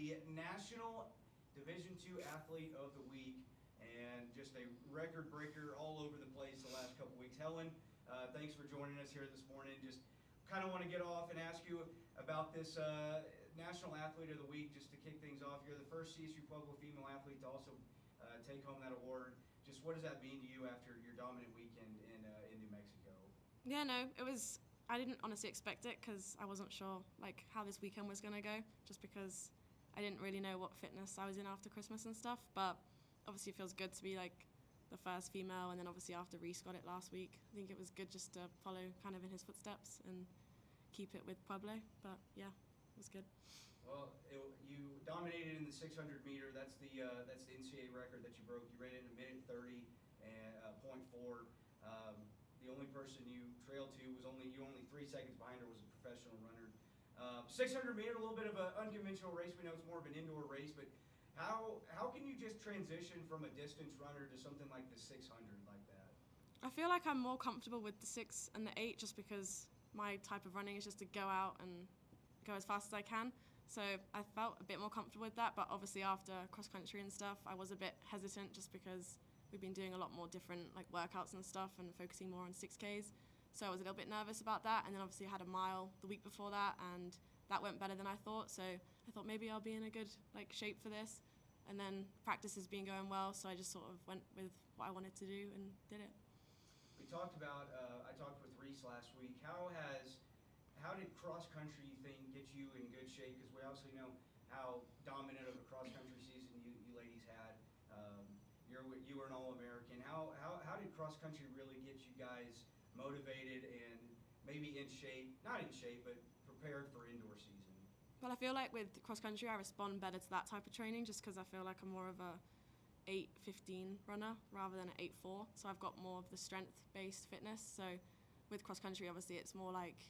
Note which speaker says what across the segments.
Speaker 1: the National Division II Athlete of the Week, and just a record breaker all over the place the last couple weeks. Helen, thanks for joining us here this morning. Just kind of want to get off and ask you about this National Athlete of the Week, just to kick things off. You're the first CSU Pueblo female athlete to also take home that award. Just what does that mean to you after your dominant weekend in New Mexico?
Speaker 2: Yeah, no, I didn't honestly expect it because I wasn't sure like how this weekend was going to go, just because I didn't really know what fitness I was in after Christmas and stuff. But obviously it feels good to be like the first female, and then obviously after Reese got it last week, I think it was good just to follow kind of in his footsteps and keep it with Pueblo. But yeah, it was good.
Speaker 1: Well, you dominated in the 600 meter. That's the NCAA record that you broke. You ran it in a minute 30 and .4. The only person you trailed to was only 3 seconds behind her was a professional runner. 600 meter, a little bit of an unconventional race. We know it's more of an indoor race, but how can you just transition from a distance runner to something like the 600 like that?
Speaker 2: I feel like I'm more comfortable with the 6 and the 8 just because my type of running is just to go out and go as fast as I can. So I felt a bit more comfortable with that, but obviously after cross country and stuff, I was a bit hesitant just because we've been doing a lot more different like workouts and stuff and focusing more on 6Ks. So I was a little bit nervous about that, and then obviously I had a mile the week before that, and that went better than I thought. So I thought maybe I'll be in a good like shape for this, and then practice has been going well, so I just sort of went with what I wanted to do and did it.
Speaker 1: We talked about I talked with Reese last week. How did cross country, you think, get you in good shape? Because we obviously know how dominant of a cross country season you ladies had. You were an All-American. How did cross country really get you guys motivated and maybe in shape? Not in shape, but prepared for indoor season.
Speaker 2: Well, I feel like with cross country, I respond better to that type of training just because I feel like I'm more of a 8:15 runner rather than an 8:4. So I've got more of the strength-based fitness. So with cross country, obviously, it's more like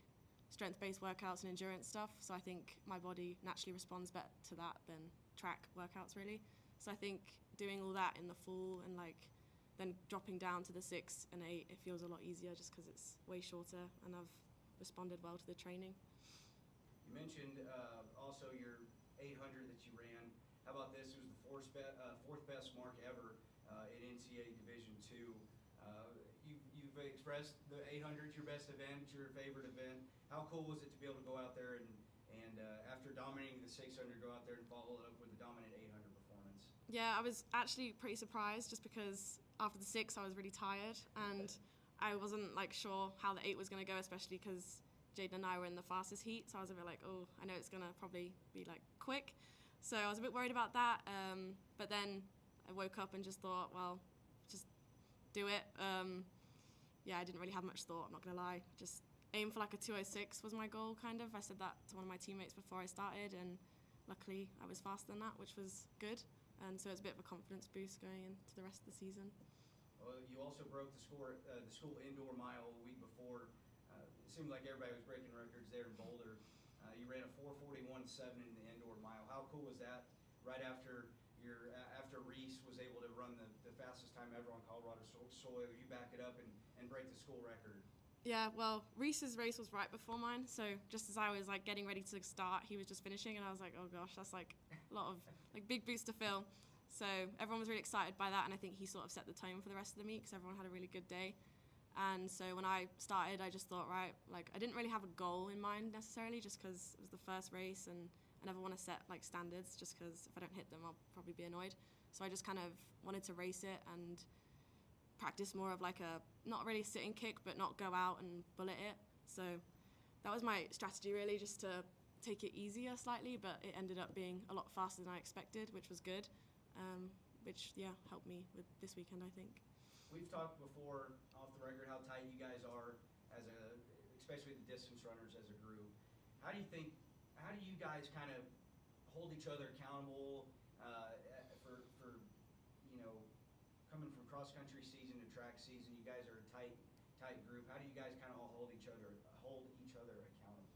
Speaker 2: strength-based workouts and endurance stuff. So I think my body naturally responds better to that than track workouts, really. So I think doing all that in the fall and like then dropping down to the 6 and 8, it feels a lot easier just because it's way shorter and I've responded well to the training.
Speaker 1: You mentioned also your 800 that you ran. How about this? It was the fourth best mark ever in NCAA Division II. You've expressed the 800 your best event, your favorite event. How cool was it to be able to go out there and after dominating the 600, go out there and follow it up with a dominant 800 performance?
Speaker 2: Yeah, I was actually pretty surprised just because after the 6 I was really tired and I wasn't like sure how the 8 was going to go, especially because Jaden and I were in the fastest heat, so I was a bit like, oh, I know it's going to probably be like quick. So I was a bit worried about that, but then I woke up and just thought, well, just do it. Yeah, I didn't really have much thought, I'm not going to lie. Just aim for like a 2:06 was my goal, kind of. I said that to one of my teammates before I started, and luckily I was faster than that, which was good. And so it's a bit of a confidence boost going into the rest of the season.
Speaker 1: Well, you also broke the school indoor mile a week before. It seemed like everybody was breaking records there in Boulder. You ran a 4:41.7 in the indoor mile. How cool was that? Right after Reese was able to run the fastest time ever on Colorado soil, you back it up and break the school record.
Speaker 2: Yeah, well, Reese's race was right before mine, so just as I was like getting ready to start, he was just finishing, and I was like, oh gosh, that's like a lot of like big boots to fill. So everyone was really excited by that, and I think he sort of set the tone for the rest of the meet because everyone had a really good day. And so when I started, I just thought, right, like I didn't really have a goal in mind necessarily, just because it was the first race, and I never want to set like standards, just because if I don't hit them, I'll probably be annoyed. So I just kind of wanted to race it and practice more of like a not really sit and kick, but not go out and bullet it. So that was my strategy really, just to take it easier slightly, but it ended up being a lot faster than I expected, which was good, which helped me with this weekend, I think.
Speaker 1: We've talked before off the record how tight you guys are especially the distance runners as a group. How do you guys kind of hold each other accountable for coming from cross country season to track season? You guys are a tight group. How do you guys kind of all hold each other accountable?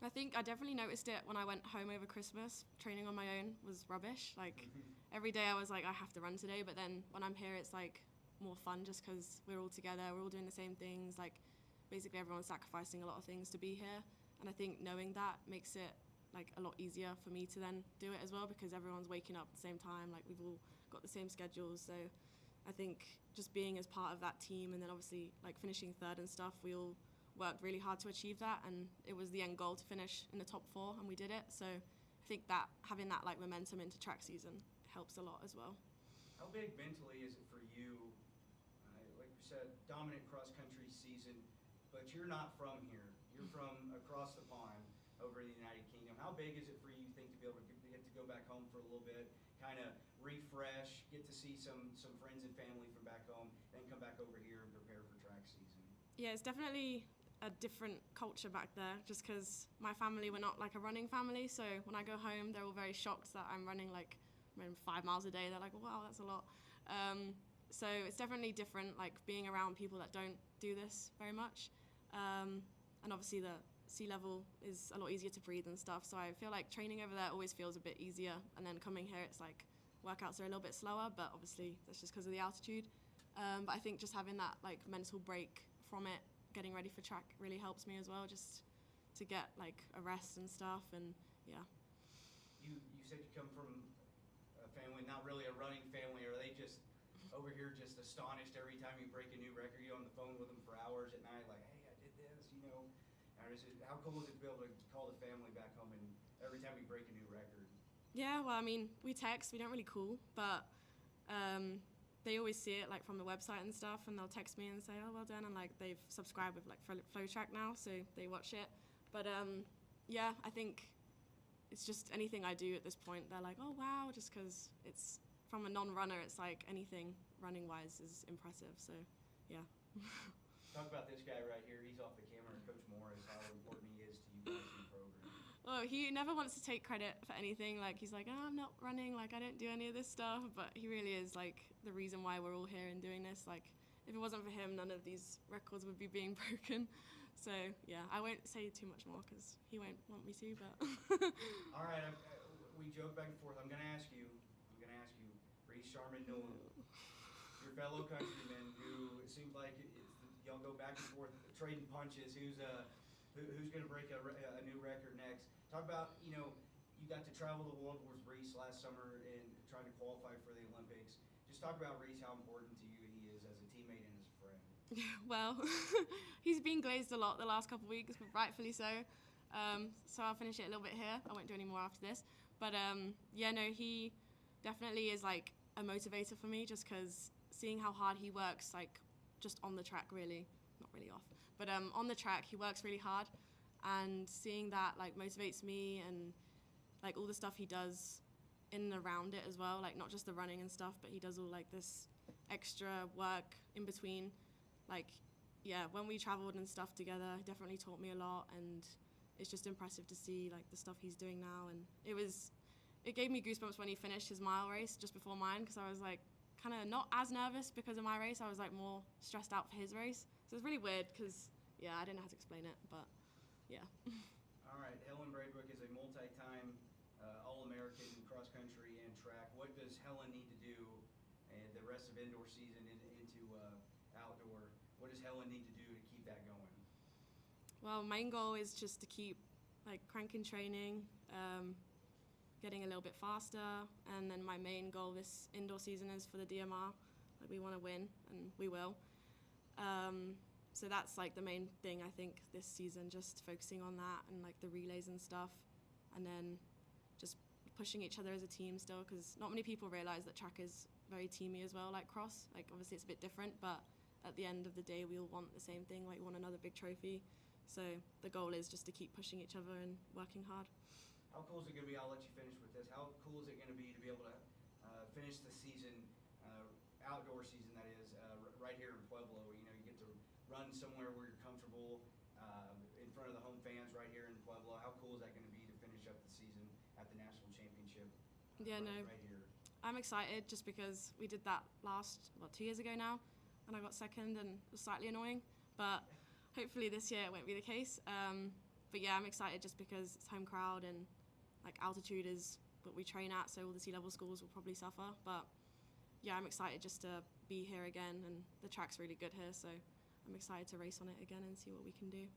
Speaker 2: I think I definitely noticed it when I went home over Christmas. Training on my own was rubbish. Like every day I was like, I have to run today, but then when I'm here, it's like more fun just because we're all together, we're all doing the same things. Like basically everyone's sacrificing a lot of things to be here, and I think knowing that makes it like a lot easier for me to then do it as well, because everyone's waking up at the same time. Like, we've all got the same schedules. So I think just being as part of that team, and then obviously like finishing third and stuff, we all worked really hard to achieve that, and it was the end goal to finish in the top 4, and we did it. So I think that having that like momentum into track season helps a lot as well.
Speaker 1: How big mentally is it for you? Like you said, dominant cross-country season, but you're not from here. You're from across the pond over in the United Kingdom. How big is it for you, think, to be able to get to go back home for a little bit, kind of refresh, get to see some friends and family from back home, then come back over here and prepare for track season?
Speaker 2: Yeah, it's definitely a different culture back there, just because my family, we're not like a running family. So when I go home, they're all very shocked that I'm running like 5 miles a day. They're like, wow, that's a lot. So it's definitely different, like being around people that don't do this very much. And obviously the sea level is a lot easier to breathe and stuff. So I feel like training over there always feels a bit easier. And then coming here, it's like workouts are a little bit slower, but obviously that's just because of the altitude. But I think just having that like mental break from it, getting ready for track, really helps me as well, just to get like a rest and stuff. And yeah.
Speaker 1: You said you come from a family, not really a running family. Are they just over here just astonished every time you break a new record? You on the phone with them for hours at night, like, hey, I did this, you know? How cool is it to be able to call the family back home and every time you break a new record?
Speaker 2: Yeah, well, I mean, we text, we don't really call, but they always see it like from the website and stuff, and they'll text me and say, oh, well done, and like they've subscribed with like FlowTrack now, so they watch it. But yeah, I think it's just anything I do at this point, they're like, oh wow, just because it's from a non-runner, it's like anything running wise is impressive. So yeah.
Speaker 1: Talk about this guy right here. He's off the camera, Coach Morris, how important he is to you guys in the program.
Speaker 2: Well, he never wants to take credit for anything. Like, he's like, oh, I'm not running, like I don't do any of this stuff, but he really is like the reason why we're all here and doing this. Like, if it wasn't for him, none of these records would be being broken. So yeah, I won't say too much more because he won't want me to, but
Speaker 1: all right, we joke back and forth. I'm gonna ask you, Reese Sharman Newell, your fellow countryman, who it seems like y'all go back and forth trading punches. Who's gonna break a new record next? Talk about, you got to travel the world with Reese last summer and trying to qualify for the Olympics. Just talk about Reese, how important to you he is as a teammate and as a friend.
Speaker 2: Well, he's been glazed a lot the last couple of weeks, but rightfully so. So I'll finish it a little bit here. I won't do any more after this. But yeah, no, he definitely is like a motivator for me, just because seeing how hard he works, like just on the track, really, not really off, but on the track, he works really hard, and seeing that like motivates me, and like all the stuff he does in and around it as well, like not just the running and stuff, but he does all like this extra work in between. Like, yeah, when we traveled and stuff together, he definitely taught me a lot, and it's just impressive to see like the stuff he's doing now. And it gave me goosebumps when he finished his mile race just before mine, because I was like kind of not as nervous because of my race. I was like more stressed out for his race. So it's really weird because, yeah, I didn't know how to explain it, but yeah.
Speaker 1: All right, Helen Braybrook is a multi-time All-American in cross-country and track. What does Helen need to do the rest of indoor season into outdoor? What does Helen need to do to keep that going?
Speaker 2: Well, main goal is just to keep like cranking training, getting a little bit faster, and then my main goal this indoor season is for the DMR. Like, we want to win, and we will. So that's like the main thing, I think, this season, just focusing on that and like the relays and stuff, and then just pushing each other as a team still, because not many people realize that track is very teamy as well, like cross. Like, obviously it's a bit different, but at the end of the day we all want the same thing, like we want another big trophy. So the goal is just to keep pushing each other and working hard.
Speaker 1: How cool is it going to be? I'll let you finish with this. How cool is it going to be able to finish the season, outdoor season that is, right here in Pueblo? You get to run somewhere where you're comfortable, in front of the home fans right here in Pueblo. How cool is that going to be to finish up the season at the national championship? Right here.
Speaker 2: I'm excited just because we did that 2 years ago now, and I got second, and it was slightly annoying, but hopefully this year it won't be the case. But yeah, I'm excited just because it's home crowd, and like altitude is what we train at, so all the sea level schools will probably suffer. But yeah, I'm excited just to be here again, and the track's really good here, so I'm excited to race on it again and see what we can do.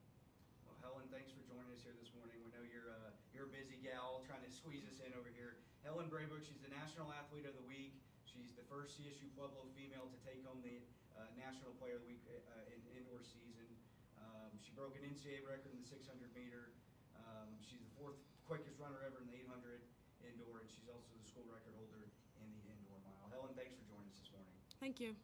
Speaker 1: Well, Helen, thanks for joining us here this morning. We know you're a busy gal trying to squeeze us in over here. Helen Braybrook, she's the National Athlete of the Week. She's the first CSU Pueblo female to take home the National Player of the Week in indoor season. She broke an NCAA record in the 600 meter. She's the fourth quickest runner ever in the 800 indoor, and she's also the school record holder in the indoor mile. Helen, thanks for joining us this morning.
Speaker 2: Thank you.